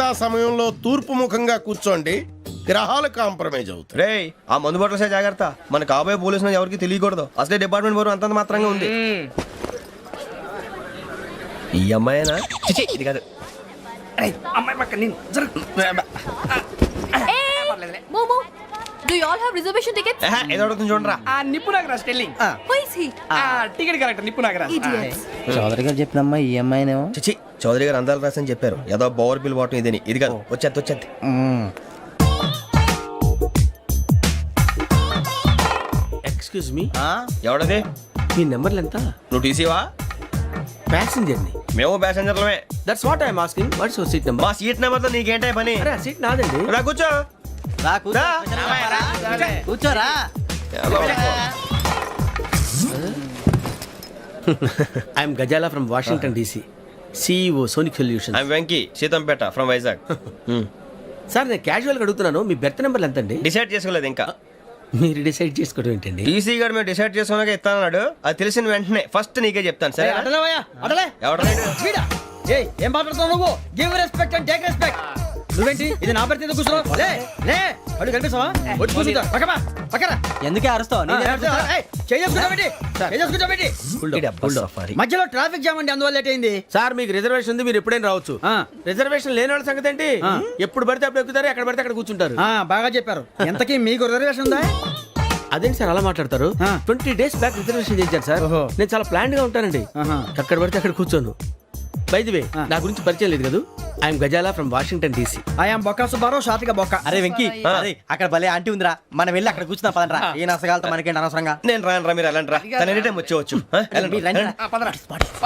మిగతా సమయంలో తూర్పు ముఖంగా కూర్చోండి, గ్రహాలు కాంప్రమైజ్ అవుతాయి. రే ఆ మందు బట్టలసే జాగ్రత్త, మన కాబోయే పోలీసులు ఎవరికి తెలియకూడదు. అసలే డిపార్ట్మెంట్ బోరు అంతంత మాత్రంగా ఉంది. ఈ అమ్మాయినా చిచి ఇది కాదు. అమ్మాయి పక్క నేను Momo, do you all have reservation tickets? ఏదో అడుగుతుంది చూడరా. నిప్పు Nagaraj telling Who is he? Ticket correct నిప్పు నాగరాజ్. Idiots. చౌదరి గారు చెప్పినమ్మా ఈ అమ్మాయినేమో. చిచి చౌదరి గారు అందాలు రాసని చెప్పారు. ఏదో బోర్ బిల్ బాటం ఇదని. ఇది కాదు, వచ్చేది. Excuse me, ఎవడది? మీ నెంబర్లు ఎంత? నువ్వు టీసీవా? ప్యాసింజర్ ని. మేము ప్యాసెంజర్లమే. That's what I'm asking. What's your seat number? మా సీట్ నెంబర్ తో నీకేంటే పని? అరే సీట్ నాదండి. రా కూర్చో. రా. కూర్చోరా. I'm Gazala from Washington DC, CEO Sonic Solution. I'm Venky, Seethampeta from Vizag. Sir నేను క్యాజువల్గా అడుగుతున్నాను, మీ బెర్త్ నెంబర్లు ఎంత అండి? డిసైడ్ చేసుకోలేదు ఇంకా. మీరు డిసైడ్ చేసుకోవడం ఏంటండి? టీసీ గారు మేము డిసైడ్ చేసుకున్నాక ఇస్తానన్నాడు. అది తెలిసిన వెంటనే ఫస్ట్ నీకే చెప్తాను. సరే ఎవడ ఏం మాట్లాడుతున్నావు నువ్వు? Give respect and take respect. నువ్వేంటి ఇది నా పరిస్థితి కూర్చున్నావు? అడుగు కనిపిస్తావా? వచ్చి కూర్చుంటా. పక్కరా. ఎందుకే అరుస్తావు? మధ్యలో ట్రాఫిక్ జామ్ అండి, అందువల్ల లేట్ అయింది. సార్ మీకు రిజర్వేషన్ ఉంది, మీరు ఎప్పుడైనా రావచ్చు. రిజర్వేషన్ లేని వాళ్ళ సంగతి ఏంటి? ఎప్పుడు పడితే అప్పుడు ఎక్కుతారు, ఎక్కడ పడితే అక్కడ కూర్చుంటారు. బాగా చెప్పారు. ఎంతకీ మీకు రిజర్వేషన్ ఉందా? అదేంటి సార్ అలా మాట్లాడతారు? 20 days బ్యాక్ రిజర్వేషన్ చేశారు సార్. నేను చాలా ప్లాన్డ్ గా ఉంటానండి. అక్కడ పడితే అక్కడ కూర్చోను. బై ది వే నా గురించి పరిచయం లేదు కదా. I'm Gazala from Washington DC. I'm Bokka Subbarao, షాతిక బొక్క. అరే వెంకీ, అక్కడ భలే ఆంటీ ఉందిరా, మనం వెళ్ళి అక్కడ కూర్చున్నా పదనరా. ఏ నసగాలతో మనకేంటి అనవసరంగా. నేను రాను, మీరు వెళ్ళండి రా. తన ఎనీ టైం వచ్చేవచ్చు.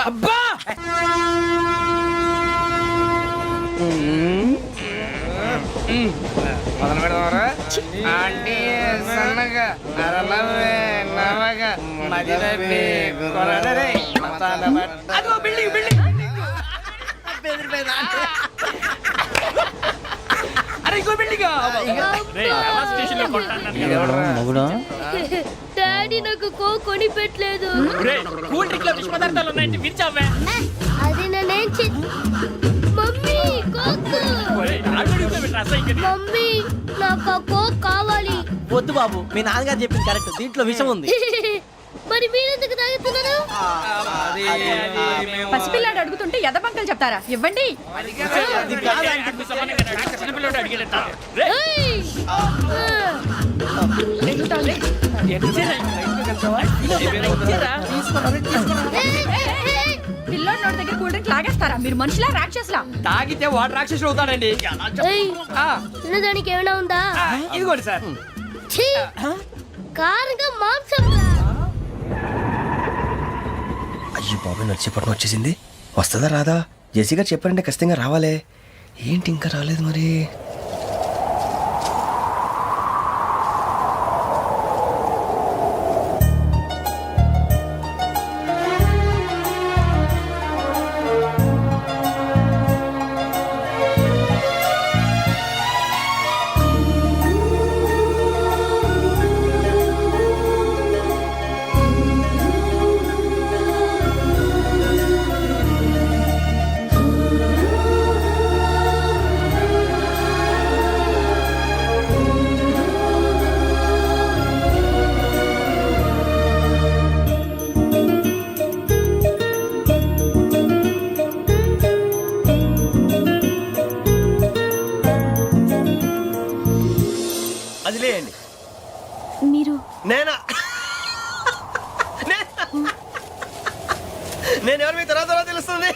అబ్బా మొదలు పెడదామరా. ఆంటీ సన్నగా అరలవే నవగా మదిరపి కొరడరే మతాల అదిగో బిల్డింగ్. అరే ఇంకో బిల్డింగ్. డాడీ నాకు కొని పెట్టలేదు. కూల్ డ్రింక్ లో విష పదార్థాలు ఉన్నాయంటే విరిచావే. అది నేనేం మమ్మీ కోక్. మమ్మీ నాకు ఆ కోక్ కావాలి. వద్దు బాబు, మీ నాన్నగారు చెప్పింది కరెక్ట్, దీంట్లో విషయం ఉంది. మరి మీరెందుకు తాగుతున్నారు? పసిపిల్లాడు అడుగుతుంటే ఎదబంకలు చెప్తారా? ఇవ్వండి. ఏయ్! పిల్లోడి నోటి దగ్గర కూల్ డ్రింక్ లాగేస్తారా? మీరు మనుషులా రాక్షసులా? తాగితే వాడు రాక్షసుడు అవుతాడండి. ఏయ్! తినడానికి ఏమైనా ఉందా? ఇదిగోండి సార్. ఛీ! కారంగా మాంసం. అయ్యో బాబాయ్, నడిచిపట్నం వచ్చేసింది. వస్తుందా రాదా? జేసీ గారు చెప్పారంటే ఖచ్చితంగా రావాలే. ఏంటి ఇంకా రాలేదు మరి? అది లేండి. మీరు నేనా? నేను ఎవరు మీ తర్వాత తెలుస్తుంది.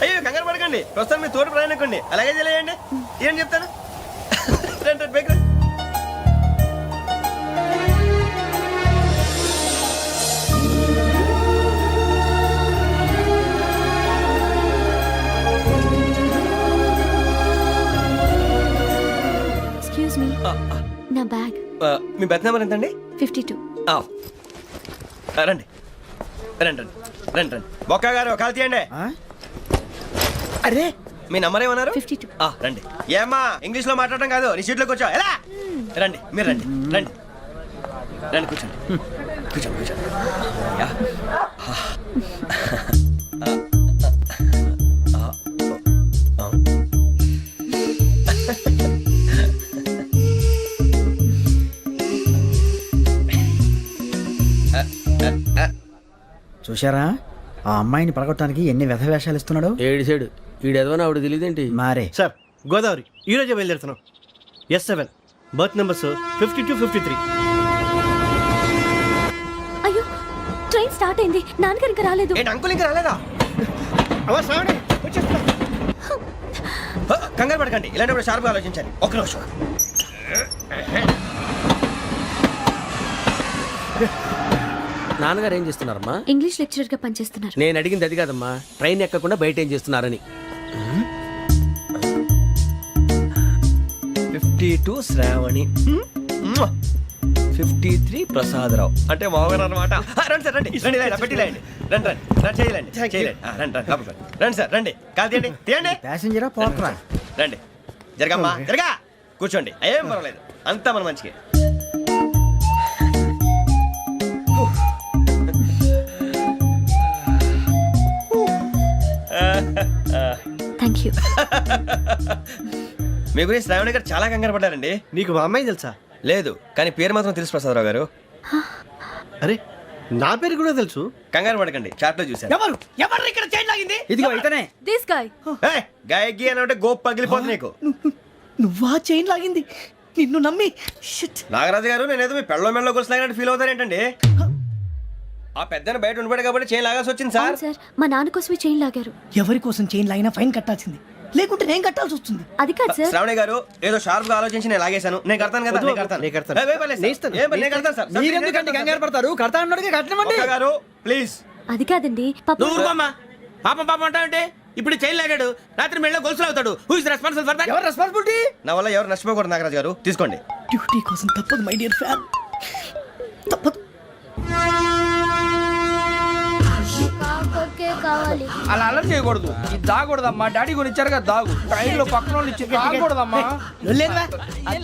అయ్యో కంగారు పడకండి, ప్రస్తుతం మీ తోటి ప్రయాణకండి. అలాగే తెలియండి. ఏం చెప్తాను. రండి బైక్ రండి. ఎక్స్క్యూజ్ మీ, నా బ్యాగ్. మీ బెత్ నెంబర్ ఎంతండి? 52. రండి రండి రండి రండి రండి. బొక్క గారు కాల్ తీయండి. అరే మీ నంబర్ ఏమన్నారు? 52. రండి. ఏమ్మా ఇంగ్లీష్ లో మాట్లాడడం కాదు, నీ సీట్లో కూర్చో. ఎలా రండి, మీరు రండి రండి రండి, కూర్చోండి కూర్చోండి కూర్చోండి. చూశారా ఆ అమ్మాయిని పడగొట్టడానికి ఎన్ని వ్యధ వేషాలు ఇస్తున్నాడు. ఏడు సైడు ఈడెదవని ఆవిడ తెలియదేంటి. మారే సార్ గోదావరి ఈ రోజే బయలుదేరుతున్నాం. S7 berth numbers 52, 53. అయ్యో ట్రైన్ స్టార్ట్ అయింది, నాన్నగారు ఇంకా రాలేదు. ఏంటి అంకుల్ ఇంకా రాలేదా? కంగారు పడకండి, ఇలాంటప్పుడు షార్ప్గా ఆలోచించండి. ఒక్క నిమిషం. నాన్నగారు ఏం చేస్తున్నారమ్మా? ఇంగ్లీష్ లెక్చరర్ గా పనిచేస్తున్నారు. నేను అడిగింది అది కాదమ్మా, ట్రైన్ ఎక్కకుండా బయట ఏం చేస్తున్నారని. 52 శ్రావణి, 53 ప్రసాదరావు అంటే మామగారు అనమాట. రండి సార్ రండి రండి, ఇలా పెట్టి లేండి. రండి రండి రండి, చేయలేండి చేయలేండి. రండి రండి లోపలికి రండి సార్, రండి కాదు తీయండి తీయండి. ప్యాసింజరా పోట్రా. రండి జరగమ్మా జరగా, కూర్చోండి, ఏం పర్వాలేదు, అంతా మన మంచిగా. Thank you. మీ గురించి శ్రావణి గారు చాలా కంగారు పడ్డారండి. నీకు మా అమ్మాయి తెలుసా? లేదు కానీ పేరు మాత్రం తెలుసు ప్రసాదరావు గారు. అరే నా పేరు కూడా తెలుసు. కంగారు పడకండి, చాట్ లో చూశాను. ఎవరు ఎవరు ఇక్కడ చైన్ లాగింది? ఇదిగో ఇతనే. This guy. ఏయ్, గాయకి అని అంటే గోప్ పగిలిపోతుంది నీకు. నువ్వా చైన్ లాగింది? నిన్ను నమ్మి షిట్. నాగరాజు గారు నేనేదో మీ పెళ్ళ మెళ్ళలో గురిసిలాగినట్టు ఫీల్ అవుతారు ఏంటండి? ఆ పెద్దని బయట ఉండిపోయాడు కాబట్టి చేయి లాగాల్సి వచ్చింది సార్. సార్ మా నాన్న కోసమే చైన్ లాగారు. ఎవరి కోసం చైన్ లాగినా ఫైన్ కట్టాల్సింది, లేకుంటే నేను కట్టాల్సి వస్తుంది. అది కాదు సార్. శ్రావణి గారు ఏదో షార్ప్ గా ఆలోచించి నేను లాగేశాను. నేను కడతాను కదా, నేను కడతాను. నేను కడతాను. ఏయ్, వేయ్ పర్లేదు సార్. ఏం పర్లేదు, నేను కడతాను సార్. మీరెందుకంటే కంగారు పడతారు? కడతా అన్నాడుగా కట్టమండి. ఒక్క గారు ప్లీజ్. అది కాదండి పాపం. నువ్వు ఊరుకోమ్మా. పాపం పాపం అంటావంటే ఇప్పుడు చైన్ లాగాడు, రాత్రి మెళ్ళ గొలుసులు అవుతాడు. Who is responsible for that? ఎవరు రెస్పాన్సిబిలిటీ? నా వల్ల ఎవరు నష్టపోకూడదు నాగరాజు గారు, తీసుకోండి. డ్యూటీ కోసం తప్పదు మై డియర్ ఫ్యాన్, తప్పదు. కాకొక్కే కావాలి. అలా అలర్ చేయకూడదు. ఇది దాగకూడదమ్మా, డాడీ కొని ఇచ్చారు కదా దాగు. ట్రైన్ లో పక్కన వాళ్ళు ఇచ్చి దాగకూడదమ్మా.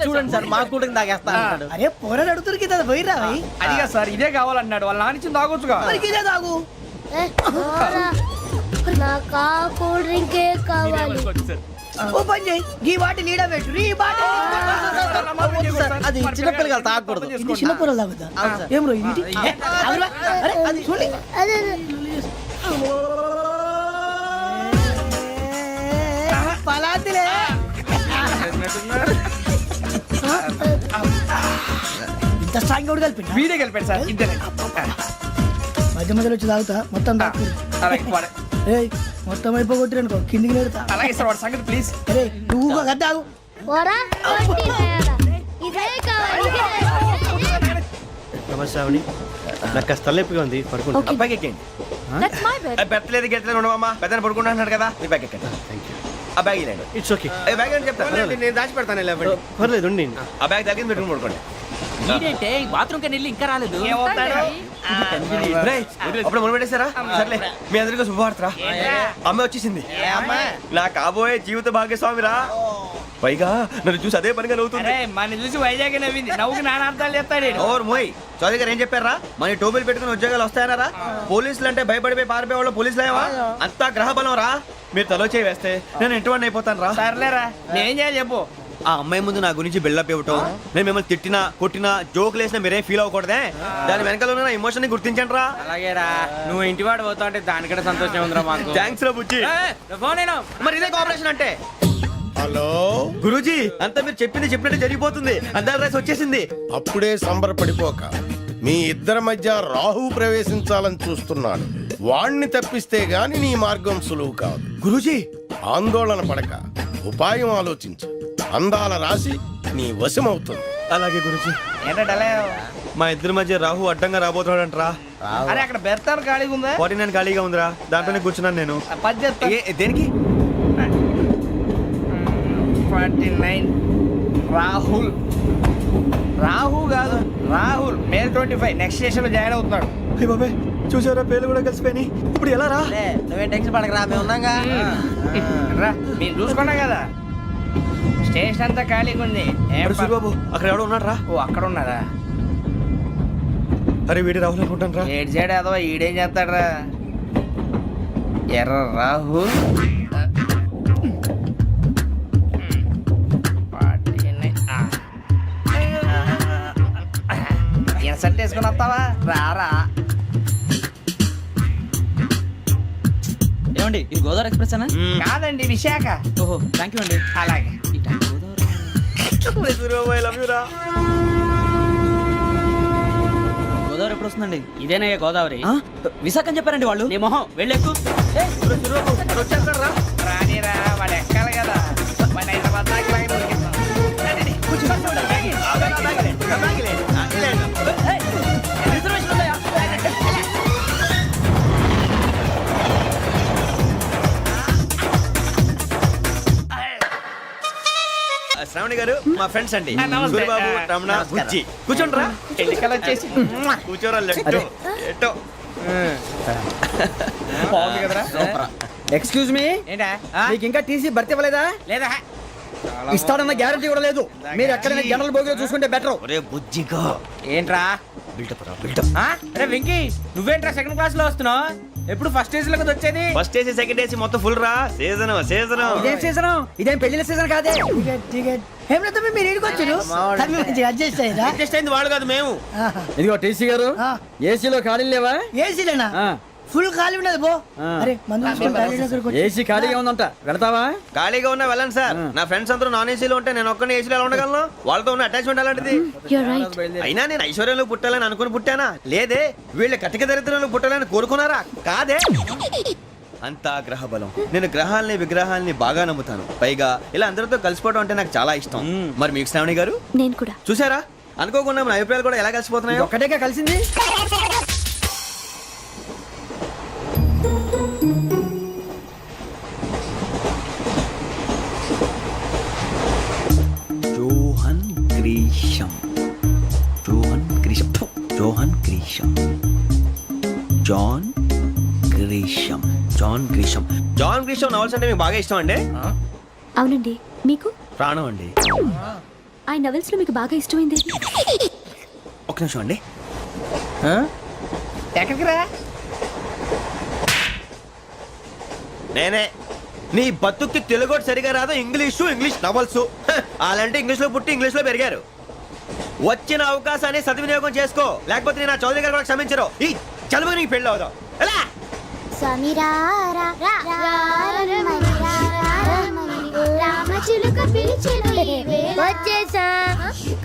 చూడండి సార్, మా కూడా తాగేస్తా అన్నాడు. అరే పోరాడు అడుగుతారు కదా పోయిరా. అదిగా సార్ ఇదే కావాలన్నాడు, వాళ్ళ నాన్న ఇచ్చింది తాగొచ్చుగా. ఇదే తాగు. ఏ, పోరా. నాకు ఆ కూల్ డ్రింకే కావాలి. ఓ పని చేయి, ఈ బాటి లీడ పెట్టు. ఈ బాటి అది చిన్నపిల్లలు తాగకూడదు. ఇది చిన్న పొరలు తాగుతా. ఏం రో ఇది? ఏ, ఆగురా. అరే, అది చూడండి. అదే పలాతిలే. ఇంత స్ట్రాంగ్ కూడా కలిపి వీడే కలిపాడు సార్. ఇద్దరే మధ్య మధ్యలో వచ్చి తాగుతా, మొత్తం తాగు. ఏయ్, మొత్తం అయిపోగొట్టిరనుకో కిందికి నేడుతా. అలాగే సార్, వాడి సంగతి ప్లీజ్. అరే నువ్వు కదా తాగు. పోరా, కొట్టి తయారా. ఇదే కావాలి, ఇదే. నమస్తే శ్రావణి, నాకు కాస్త తలెప్పిగా ఉంది, పడుకుంటా. Okay. బ్యాగ్ ఎక్కండి. That's my bed. పెట్టలేదు గెట్టలేదు ఉండవమ్మా, పెద్దని పడుకుంటున్నాడు కదా, మీ బ్యాగ్ ఎక్కండి. ఆ బ్యాగ్ ఇలాండి. ఇట్స్ ఓకే, బ్యాగ్ అని చెప్తాను. నేను దాచి పెడతాను. పర్లేదు ఉండి. ఆ బ్యాగ్ తగ్గింది పెట్టుకుని పడుకోండి. ఏంటంటే బాత్రూమ్ కి వెళ్ళి ఇంకా రాలేదు. రేయ్, అప్పుడు మొదలు పెట్టేశారా? సర్లే, మీ అందరికీ శుభవార్తరా. అమ్మ వచ్చేసింది, నా కాబోయే జీవిత భాగ్యస్వామిరా. పైగా నన్ను చూసి అదే పనిగా నవ్వుతుంది. మన చూసి వైజాగ్ నవ్వింది, నవ్వుకి నాన్న అర్థాలు చెప్తాడు. ఓర్ మోయ్, చౌదరి గారు ఏం చెప్పారా? మన టోబీలు పెట్టుకుని ఉద్యోగాలు వస్తాయనరా? పోలీసులు అంటే భయపడిపోయి పారిపోయే వాళ్ళు పోలీసులు ఏవా? అంతా గ్రహ బలం రా. మీరు తలో చేయి వేస్తే నేను ఇంటివాడిని అయిపోతాను రా. సర్లేరా, నేనేం చేయాలి చెప్పు. ఆ అమ్మాయి ముందు నా గురించి బిల్డప్ ఇవ్వటం, నేను మిమ్మల్ని తిట్టినా కొట్టినా జోకులు వేసినా మీరేం ఫీల్ అవ్వకూడదే. దాని వెనకాల ఉన్న ఎమోషన్ ని గుర్తించండి రా. అలాగేరా, నువ్వు ఇంటివాడు పోతా అంటే దానికంటే సంతోషం ఉందిరా మాకు. థ్యాంక్స్ రా బుజ్జి. ఫోన్ అయినా మరి ఇదే కోఆపరేషన్ అంటే. హలో గురూజీ, అంతా మీరు చెప్పింది చెప్పినట్టు జరిగిపోతుంది. అందాల రైస్ వచ్చేసింది. అప్పుడే సంబరపడిపోక, మీ ఇద్దరి మధ్య రాహు ప్రవేశించాలని చూస్తున్నాడు. వాణ్ణి తప్పిస్తే గాని నీ మార్గం సులువు కాదు. గురూజీ, ఆందోళన పడక, ఉపాయం ఆలోచించు. అందాల రాశి నీ వశమవుతుంది. అలాగే గురూజీ. ఏంటంటే మా ఇద్దరి మధ్య రాహు అడ్డంగా రాబోతున్నాడంటరా. అరే అక్కడ బెర్తారు ఖాళీగా ఉందా? 49 ఖాళీగా ఉందిరా, దాంట్లోనే కూర్చున్నాను నేను. దేనికి? 49 రాహుల్. రాహు కాదు, రాహుల్. మే 25 నెక్స్ట్ స్టేషన్ లో జాయిన్ అవుతున్నాడు. హే బాబాయ్, చూసారా పేర్లు కూడా కలిసిపోయినాయి. ఇప్పుడు ఎలా రా? నువ్వేం టెన్షన్ పడకరా, మేము ఉన్నాగా. రా, మీరు చూసుకున్నాం కదా, స్టేషన్ అంతా ఖాళీగా ఉంది. ఏం అరే సూరిబాబు, అక్కడ ఎవడో ఉన్నాడు రా. ఓ అక్కడ ఉన్నారా? అరే వీడి రాహుల్ అనుకుంటాను రా. ఏడు సైడ్ ఏదో ఈడేం చేస్తాడరా? ఎర్ర రాహుల్. ఇన్సర్ట్ వేసుకుని వస్తావా? రారా. గోదావరి ఎక్స్ప్రెస్ అనా కాదండి విశాఖ. ఓహో థ్యాంక్ యూ అండి. అలాగే. గోదావరి ఎప్పుడు వస్తుందండి? ఇదేనయ్య గోదావరి. విశాఖ అని చెప్పారండి వాళ్ళు. నీ మొహం వెళ్ళెక్కు. రానిరా వాడు ఎక్కాలి కదా. వాడు హైదరాబాద్ దాకా ఇలాగే దొరికిస్తాం. రండి, కూర్చో. రిజర్వేషన్ ఉందా? శ్రావణి గారు మా ఫ్రెండ్స్ అండి. నమస్తే. గురుబాబు, రమణ, బుజ్జి. కూర్చోండి రా. ఎన్నికలు వచ్చేసి కూర్చోరా. లెట్టో ఎట్టో. బాగుంది కదరా. ఎక్స్క్యూజ్ మీ, ఏంటా? మీకు ఇంకా టీసీ భర్తీ ఇవ్వలేదా? లేదా ఇస్తాడన్న గ్యారంటీ కూడా లేదు. మీరు ఎక్కడైనా జనరల్ బోగిలో చూసుకుంటే బెటర్. ఒరే బుజ్జిగా ఏంట్రా? బిల్డప్ రా బిల్డప్. అరే వెంకీ, నువ్వేంట్రా సెకండ్ క్లాస్ లో వస్తున్నావు? ఎప్పుడు ఫస్ట్ ఏజ్ లో కదా వచ్చేది? ఫస్ట్ ఏసీ సెకండ్ ఏసీ మొత్తం ఫుల్ రా. Season season. ఇదేం సీజన్? ఇదేం పెళ్లిన సీజన్ కాదే. ఏమిటో మీరు ఇడికొచ్చారు అడ్జస్ట్ అయ్యారా? అడ్జస్ట్ అయింది వాళ్ళు కాదు మేము. ఇదిగో టీసీ గారు, ఏసీలో ఖాళీ లేవా? ఏసీలేనా? ఆ. ఫుల్ ఖాళీ ఉండదు పో. అరే ఏసీ ఖాళీగా ఉందంట, వెళతావా? ఖాళీగా ఉన్నా వెళ్ళండి సార్. నా ఫ్రెండ్స్ అందరూ నాన్ ఏసీలో ఉంటే నేను ఒక్కనే ఏసీలో ఎలా ఉండగలను? వాళ్ళతో ఉన్న అటాచ్మెంట్ అలాంటిది. You're right. అయినా నేను ఐశ్వర్యంలో పుట్టాలని అనుకుని పుట్టానా? లేదే. వీళ్ళ కటిక దరిద్రంలో పుట్టాలని కోరుకున్నారా? కాదే. అంతా గ్రహ బలం. నేను గ్రహాలని విగ్రహాలని బాగా నమ్ముతాను. పైగా ఇలా అందరితో కలిసిపోవడం అంటే నాకు చాలా ఇష్టం. మరి మీకు శ్రావణి గారు నేను కూడా. చూసారా? అనుకోకుండా మన అభిప్రాయాలు కూడా ఎలా కలిసిపోతున్నాయో. ఒక్కటేగా కలిసింది. Johan Grisham. Johan Grisham. Johan Grisham. John Grisham. John Grisham. John Grisham novels అంటే మీకు బాగా ఇష్టం అండి? అవునండి. మీకు? ప్రాణం అండి. ఆ నవెల్స్ లో మీకు బాగా ఇష్టమైంది? ఒక్క నిమిషం అండి. ఎక్కడికి రా? నేనే. నీ బతుక్కి తెలుగు సరిగా రాదు. English novels. అలాంటి ఇంగ్లీష్ లో పుట్టి ఇంగ్లీష్ లో పెరిగారు. వచ్చిన అవకాశాన్ని సద్వినియోగం చేసుకో, లేకపోతే నేను నా చౌదరి గారు కూడా క్షమించరు. ఈ చదువు నీకు పెళ్ళి అవుదాం. ఎలా? వచ్చేసా,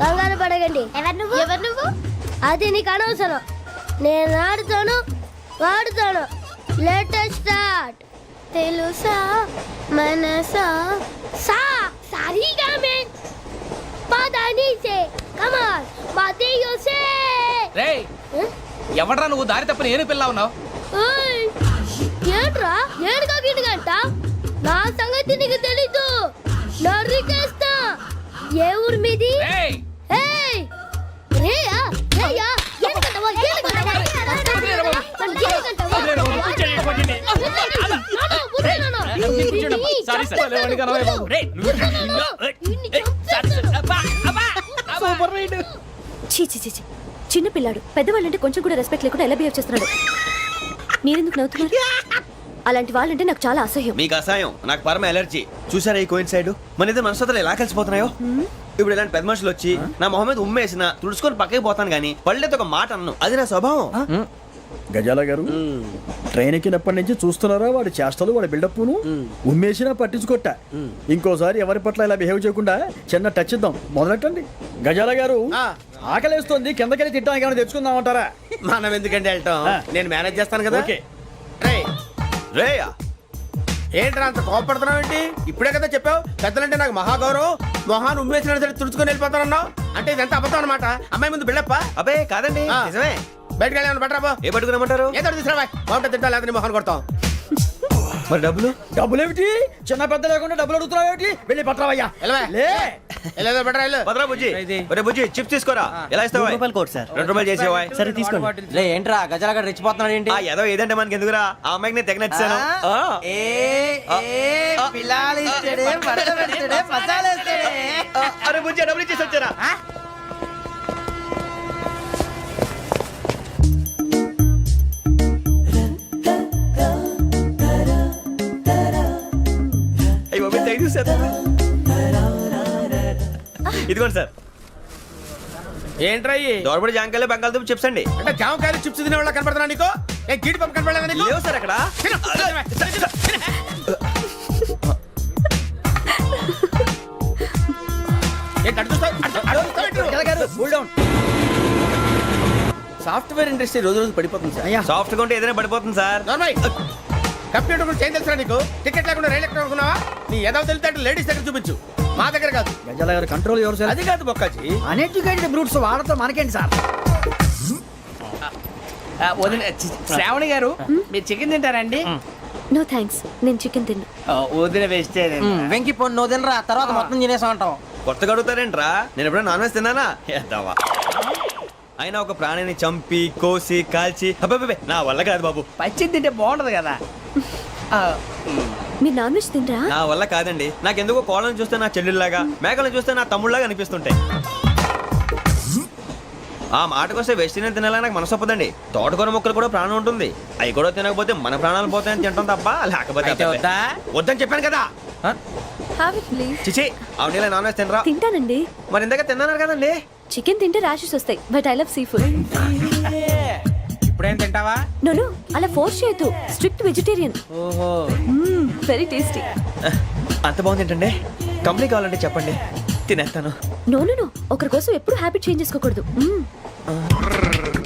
కంగారు పడకండి. ఎవరు నువ్వు? అది నీకు అనవసరం. నేను ఆడుతాను, వాడుతాను. Latest start. తెలుసా మనసా సా సారీగా మెన్ పదని సే కమాన్ బాదేయో సే. రేయ్, ఎవడ్రా నువ్వు? దారి తప్పని ఏను పిల్ల ఉన్నావు? ఓయ్, ఏంట్రా ఏడుగా గిడుగంట? నా సంగతి నీకు తెలీదు. నరికేస్తా. ఏ ఊరు మీది? రేయ్, ఏయ్, రేయా రేయా ఏడుగంటవా? ఏడుగంటవా? Sorry sir. రేయ్, సూపర్ రైడ్. చీ చీ చీ చీ. చిన్న పిల్లాడు పెద్దవాళ్ళంటే కొంచెం కూడా రెస్పెక్ట్ లేకుండా ఎలా బిహేవ్ చేస్తున్నాడు? మీరెందుకు నవ్వుతున్నారు? అలాంటి వాళ్ళంటే నాకు చాలా అసహ్యం. మీకు అసహాయం, నాకు పరమ ఎలర్జీ. చూసారా ఈ కోయిన్సైడ్? మన ఇద్దరు మనస్తత్వాలు ఎలా కలిసిపోతున్నాయో. ఇప్పుడు ఇలాంటి పెద్ద మనుషులు వచ్చి నా మొహం మీద ఉమ్మేసిన తుడుచుకొని పక్కకి పోతాను కానీ పళ్ళేతో ఒక మాట అన్ను. అది నా స్వభావం. గజాల గారు, ట్రైన్ ఎక్కినప్పటి నుంచి చూస్తున్నారా వాడి చేష్టలు, వాడి బిల్డప్ను? ఉమ్మేసినా పట్టించుకోట. ఇంకోసారి ఎవరి పట్ల ఇలా బిహేవ్ చేయకుండా చిన్న టచ్ ఇద్దాం. మొదలెట్టండి. గజాల గారు, ఆకలేస్తోంది, కిందకెళ్ళి తిట్టడానికి ఏమైనా తెచ్చుకుందామంటారా? మనం ఎందుకంటే వెళ్ళటం, నేను మేనేజ్ చేస్తాను కదా. రేయా, ఏంట్రా అంత కోపడుతున్నావు ఏంటి? ఇప్పుడే కదా చెప్పావు పెద్దలంటే నాకు మహాగౌరవం, మొహాన్ని ఉమ్మేసిన సరే తుడుచుకొని వెళ్ళిపోతానన్నావు. అంటే ఇదంతా అబద్ధం అనమాట. అమ్మాయి ముందు బిల్డప్ప. అబ్బే కాదండి, నిజమే. బయటకు వెళ్ళి బట్రాబో. ఏ పట్టుకురమ్మంటారు? ఏదో తీసుకురా, బాగుంటుంది తింటా, లేదా మొహాన్ని కొడతాం. మరి డబ్బులు? డబ్బులు ఏమిటి? చిన్న పెద్ద లేకుండా డబ్బులు అడుగుతున్నావు ఏమిటి? వెళ్ళి పట్టరావయ్యా. వెళ్ళేదో బట్రా వెళ్ళు. పదరా బుజ్జి. ఒరే బుజ్జి, చిప్స్ తీసుకోరా. ఎలా ఇస్తావా? Court sir. 2 రూపాయలు చేసేవా? సరే తీసుకోండి. లే ఏంట్రా గజాల గారు రెచ్చిపోతున్నాడు ఏంటి? ఆ ఏదో ఏదంటే మనకి ఎందుకురా? ఆ అమ్మాయికి నేను తెగ నచ్చాను. అరే బుజ్జి, డబ్బులు ఇచ్చేసి వచ్చారా? ఇదిగోండి సార్. ఏంట్రా దోరబడి జాంకాయలు బంగాళదుంప చిప్స్ అండి. అంటే జామకాయలు చిప్స్ తినే వాళ్ళ కనపడుతున్నా నీకు? ఏ గీడి పంప కనపడలేదా నీకు? లేవు సార్ అక్కడ. సాఫ్ట్వేర్ ఇండస్ట్రీ రోజు రోజు పడిపోతుంది సార్. అయ్యా సాఫ్ట్ గా ఉంటే ఏదైనా పడిపోతుంది సార్. నార్మల్ కంప్యూటర్ గురించి ఏం తెలుసా నీకు? టికెట్ లేకుండా రైలు ఎక్కడ అనుకున్నావా? నీ ఏదో తెలితే లేడీస్ దగ్గర చూపించు, మా దగ్గర కాదు. గజాల గారు కంట్రోల్ ఎవరు సార్? అది కాదు బొక్కాజీ. అన్ఎడ్యుకేటెడ్ బ్రూట్స్ వాడతో మనకేంటి సార్? శ్రావణి గారు మీరు చికెన్ తింటారండి? నో థ్యాంక్స్, నేను చికెన్ తిన్నా. వదిన వేస్తే వెంకి పొన్ను నువ్వు తినరా, తర్వాత మొత్తం తినేసా ఉంటాం. కొత్తగా అడుగుతారేంట్రా? నేను ఎప్పుడైనా నాన్ వెజ్ తిన్నానా? ఎద్దావా. అయినా ఒక ప్రాణిని చంపి కోసి కాల్చి అబ్బబ్బబ్బే, నా వల్ల కాదు బాబు. పచ్చి తింటే బాగుంటది కదా. మీరు నాన్ వెజ్ తినరా? నా వల్ల కాదండి. నాకెందుకో కోళ్ళని చూస్తే నా చెల్లెళ్ళలాగా, మేకలను చూస్తే నా తమ్ముళ్ళలాగా అనిపిస్తుంటాయి. ఆ మాటకొస్తే వెస్టిరియన్ తినాలని నాకు మనసు ఒప్పదండి. తోటకూర మొక్కలు కూడా ప్రాణం ఉంటుంది. అవి కూడా తినకపోతే మన ప్రాణాలు పోతాయని తింటాం తప్ప లేకపోతే వద్దా? వద్దని చెప్పాను కదా. Have it please. చిచి అవునీ నాన్ వెజ్ తినరా? తింటానండి. మరి ఇందాక తిన్నాను కదండి. చికెన్ తింటే ర్యాషెస్ వస్తాయి, but I love sea food. ఇప్పుడేం తింటావా? నో అలా ఫోర్స్ చేయొద్దు. Strict vegetarian. ఓహో వెరీ టేస్టీ. అంత బాగుంది ఏంటండి? కంప్లీట్ కావాలంటే చెప్పండి, తినేస్తాను. నో ఒకరి కోసం ఎప్పుడు హ్యాబిట్ చేంజ్ చేసుకోకూడదు.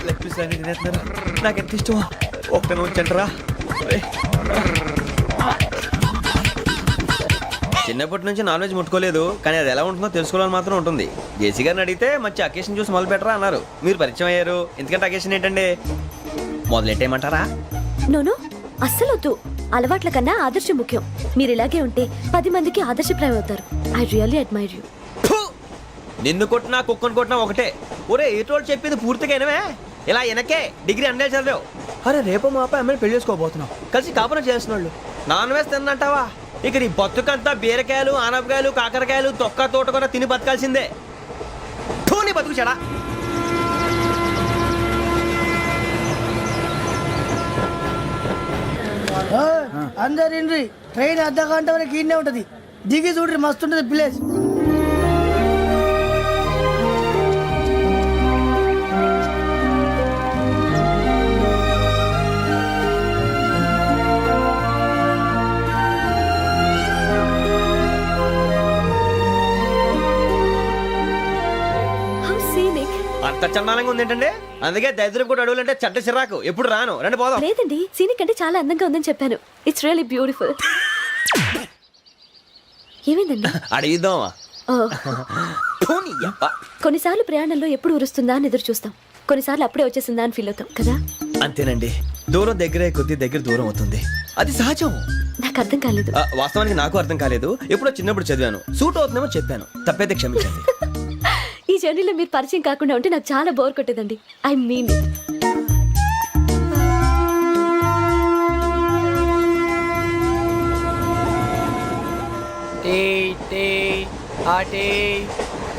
లెగ్ పీస్ అన్ని తినేస్తున్నాను. నాకు ఎంత ఇష్టం. ఒక్క ఉంచండిరా. చిన్నప్పటి నుంచి నాన్ వెజ్ ముట్టుకోలేదు, కానీ అది ఎలా ఉంటుందో తెలుసుకోవాలని మాత్రం ఉంటుంది. జేసీ గారిని అడిగితే మంచి అకేషన్ చూసి మొదలు పెట్టరా అన్నారు. మీరు పరిచయం అయ్యారు, ఎందుకంటే అకేషన్ ఏంటండి? మొదలెట్టేయమంటారా? నో అస్సలు వద్దు. అలవాట్ల కన్నా ఆదర్శం ముఖ్యం. మీరు ఇలాగే ఉంటే 10 మందికి ఆదర్శప్రాయం అవుతారు. I really admire you. నిన్ను కొట్టినా కుక్కను కొట్టినా ఒకటే. ఒరే ఏటోళ్ళు చెప్పింది పూర్తిగా వినవే. ఇలా వెనకే డిగ్రీ అన్నే చదివావు. అరే రేపు మా అబ్బాయి అమ్మాయిని పెళ్లి చేసుకోబోతున్నావు, కలిసి కాపురం చేసిన వాళ్ళు నాన్ వెజ్ తిన్నంటావా? ఇక నీ బతుకంతా బీరకాయలు ఆనపకాయలు కాకరకాయలు తొక్క తోట కూడా తిని బతకాల్సిందే. నీ బతుకు చెడా. అందరు ఇండ్రి, ట్రైన్ అర్ధ గంట వరకు ఇన్నే ఉంటది. దిగి చూడ్రి, మస్తు ఉంటది ప్లేస్. How scenic. అంత చందానంగా ఉంది ఏంటంటే? అందుకే దరిద్రం కూడా అడవులంటే చెడ్డ చిరాకు. ఎప్పుడు రాను, రండి పోదాం. లేదండి, సీనిక్ అంటే చాలా అందంగా ఉందని చెప్పాను. It's really beautiful. ఏమైందండి? అడిగిద్దామా? కొన్నిసార్లు ప్రయాణంలో ఎప్పుడు ఉరుస్తుందా అని ఎదురు చూస్తాం, కొన్నిసార్లు అప్పుడే వచ్చేసిందా అని ఫీల్ అవుతాం కదా. అంతేనండి, దూరం దగ్గరే కొద్ది దగ్గర దూరం అవుతుంది. అది సహజం. నాకు అర్థం కాలేదు. వాస్తవానికి నాకు అర్థం కాలేదు. ఎప్పుడో చిన్నప్పుడు చదివాను, సూట్ అవుతుందేమో చెప్పాను. తప్పైతే క్షమించండి. ఈ జర్నీలో మీరు పరిచయం కాకుండా ఉంటే నాకు చాలా బోర్ కొట్టేదండి. ఐ మీన్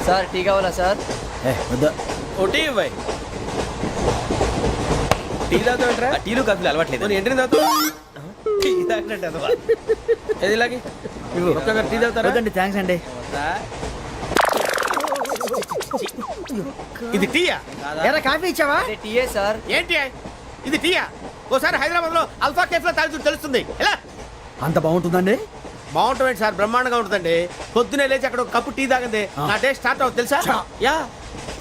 సార్ టీ కావాలా సార్? వద్దా. ఒకటి ఇవ్వాలి. టీ తాగుతాంట్రా? టీలు కాఫీలు అలవాట్లేదు. ఎంట్రీ తాగుతా. టీ తాగినట్టు అదవా. ఏది ఇలాగే ఒక్కొక్కరు టీ తాగుతారా? వద్దండి, థ్యాంక్స్ అండి. ఇది టీయా? ఎరా కాఫీ ఇచ్చావా? టీయే సార్. ఏంటి ఇది టీయా? ఓసారి హైదరాబాద్ లో అల్ఫా కేఫ్ లో తాగుతూ తెలుస్తుంది. ఎలా అంత బాగుంటుందండి? బాగుంటుంది సార్, బ్రహ్మాండంగా ఉంటుందండి. పొద్దునే లేచి అక్కడ ఒక కప్పు టీ తాగింది నా డే స్టార్ట్ అవుతుంది తెలుసా? యా.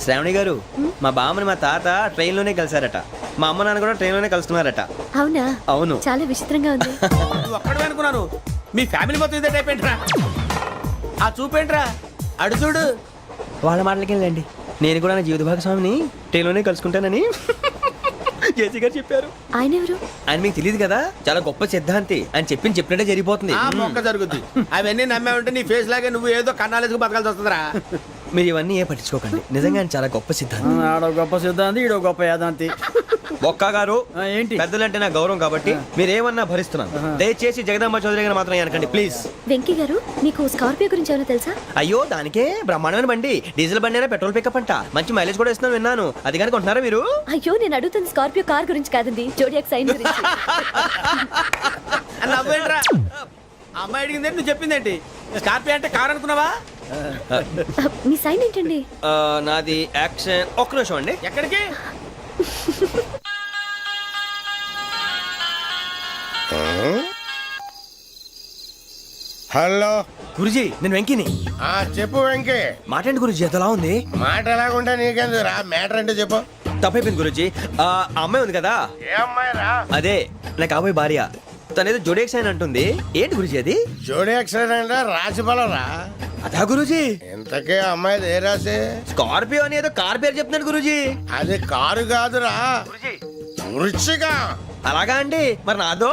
శ్రావణి గారు, మా బామ్మని మా తాత ట్రైన్ లోనే కలిసారట. మా అమ్మ నాన్న కూడా ట్రైన్ లోనే కలుస్తున్నారట. అవునా? అవును. చాలా విచిత్రంగా ఉంది. నువ్వు ఒక్కడే అనుకున్నాను, మీ ఫ్యామిలీ మొత్తం ఇదే టైప్ ఏంట్రా? ఆ చూపేంట్రా, అడు చూడు. వాళ్ళ మాటలకి వెళ్ళండి. నేను కూడా నా జీవిత భాగస్వామిని ట్రైన్ లోనే కలుసుకుంటానని జేసీ గారు చెప్పారు. ఆయన ఎవరు? ఆయన మీకు తెలియదు కదా, చాలా గొప్ప సిద్ధాంతి అని చెప్పినట్టే జరిగిపోతుంది. ఆ మొక్క జరుగుద్ది. అవన్నీ నమ్మే ఉంటే నీ ఫేస్ లాగే నువ్వు ఏదో కన్నాలేసుకు బతకాల్సి వస్తుందిరా. మీరు ఇవన్నీ ఏ పట్టించుకోకండి. నిజంగా ఆయన చాలా గొప్ప సిద్ధాంతి. ఆడో గొప్ప సిద్ధాంతి, ఈడో గొప్ప యాదాంతి. ఒక్క గారు, ఏంటి? పెద్దలంటే నా గౌరవం కాబట్టి మీరేమన్నా భరిస్తున్నాను. దయచేసి జగదాంబ చౌదరి గారు మాత్రం అనకండి ప్లీజ్. వెంకీ గారు, మీకు స్కార్పియో గురించి ఏమైనా తెలుసా? అయ్యో దానికే బ్రహ్మాండమైన బండి. డీజిల్ బండి అయినా పెట్రోల్ పికప్ అంట. మంచి మైలేజ్ కూడా ఇస్తున్నాను విన్నాను. అది కానీ కొంటున్నారా మీరు? అయ్యో నేను అడుగుతుంది స్కార్పియో కార్ గురించి కాదండి, జోడియాక్ సైన్ గురించి. నవ్వేంట్రా? అమ్మాయి అడిగింది నువ్వు చెప్పిందేంటి? స్కార్పియో అంటే కార్ అనుకున్నావా? మీ సైన్ ఏంటండి? నాది యాక్షన్. ఒక్క నిమిషం అండి. ఎక్కడికి? హలో గురుజీ, నేను వెంకిని. చెప్పు వెంకీ. మాట్లాడి గురుజీ, ఎంతలా ఉంది? మాట ఎలాగుంటా నీకెందుకు రా, మ్యాటర్ అంటే చెప్పు. తప్పైపోయింది గురుజీ. ఆ అమ్మాయి ఉంది కదా, ఏ అమ్మాయిరా? అదే నా కాబోయే భార్య. తనేదో జోడేక్స్ అని అంటుంది. ఏంటి గురుజీ అది? జోడి యాక్సిడెంట్ రాసి బలరా. అదా గురుజీ, ఇంతకే అమ్మాయిది ఏ రాసి? స్కార్పియో అని ఏదో కార్ పేరు చెప్తున్నాడు గురుజీ. అది కారు కాదురా, వృచ్చిక. అలాగా అండి, మరి నాదో?